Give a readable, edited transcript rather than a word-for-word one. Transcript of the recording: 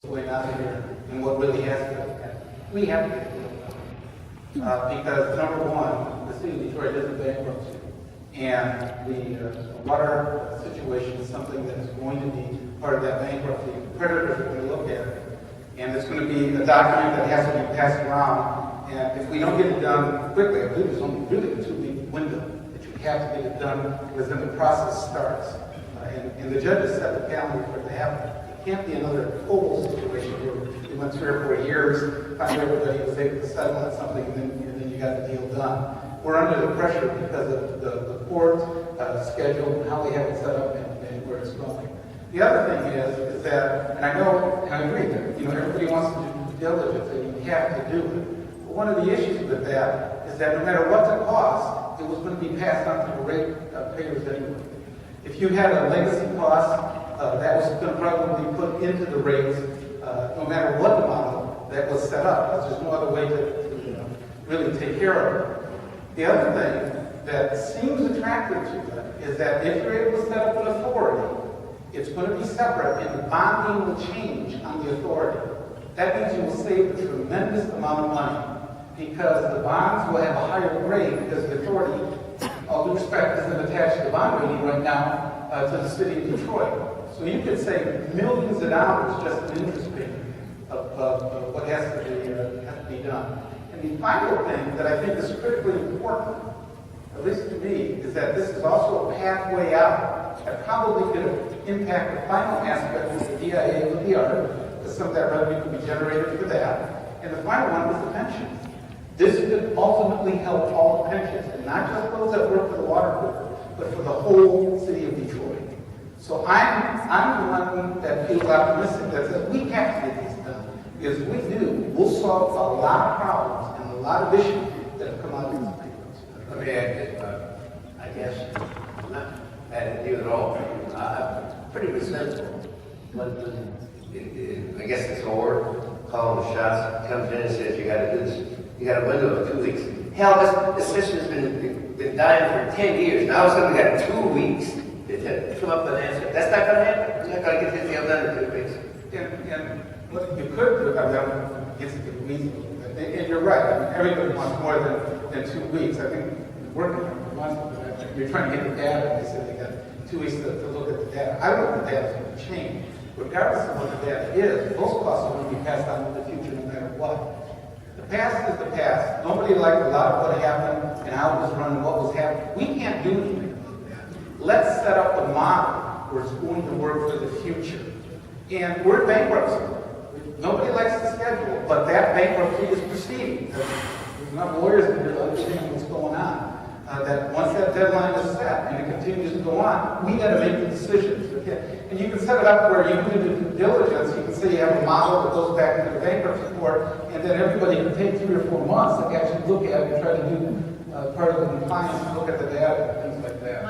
going out of here and what really has to happen. We have to get it done. Because number one, the city of Detroit is in bankruptcy. And the water situation is something that is going to be part of that bankruptcy. Creditors are going to look at it. And it's going to be a document that has to be passed around. And if we don't get it done quickly, I believe there's only really a 2-week window that you have to get it done, because then the process starts. And the judges set the calendar for it to happen. It can't be another total situation where we went 3 or 4 years, finally everybody was able to settle on something, and then you got the deal done. We're under the pressure because of the court schedule and how they have it set up and where it's going. The other thing is that, and I know, and I agree that, everybody wants to do due diligence, and you have to do it. But one of the issues with that is that no matter what the cost, it was going to be passed on to the rate payers anyway. If you had a legacy cost, that was going to probably be put into the rates, no matter what the model that was set up, because there's no other way to really take care of it. The other thing that seems attractive to them is that if you're able to set up an authority, it's going to be separate, and the bonding will change on the authority. That means you will save a tremendous amount of money, because the bonds will have a higher grade, because the authority, all due respect, isn't attached to the bond rating right now to the city of Detroit. So you could save millions of dollars just in interest payment of what has to be done. And the final thing that I think is critically important, at least to me, is that this is also a pathway out that probably going to impact the final aspect of the DIA with the art, because some of that revenue can be generated for that. And the final one is the pensions. This could ultimately help all the pensions, and not just those that work for the water board, but for the whole city of Detroit. So I'm the one that feels optimistic, that says we have to get these done. Because if we do, we'll solve a lot of problems and a lot of issues that have come out of this bankruptcy. Let me add this, I guess, I'm not mad at you at all. I'm pretty resentful when I guess it's over, calling the shots, comes in and says you got to do this. You got a window of 2 weeks. Hell, this system's been dying for 10 years. Now it's going to get 2 weeks to come up with an answer. That's not going to happen. You're not going to get this deal done in 2 weeks. And what you could do, I mean, gets into the weeds, and you're right. Everybody wants more than 2 weeks. I think working on months, you're trying to get the data, and they said they got 2 weeks to look at the data. I don't know if the data's going to change. Regardless of what the data is, those costs are going to be passed on to the future no matter what. The past is the past. Nobody liked a lot of what happened and how it was run and what was happening. We can't do anything about that. Let's set up the model where it's going to work for the future. And we're in bankruptcy. Nobody likes the schedule, but that bankruptcy is proceeding. There's enough lawyers in here to understand what's going on. That once that deadline is set and it continues to go on, we got to make the decisions. Okay? And you can set it up where you can do due diligence. You can say you have a model that goes back into the bankruptcy court, and then everybody can take 3 or 4 months to actually look at it and try to do part of the compliance and look at the data and things like that.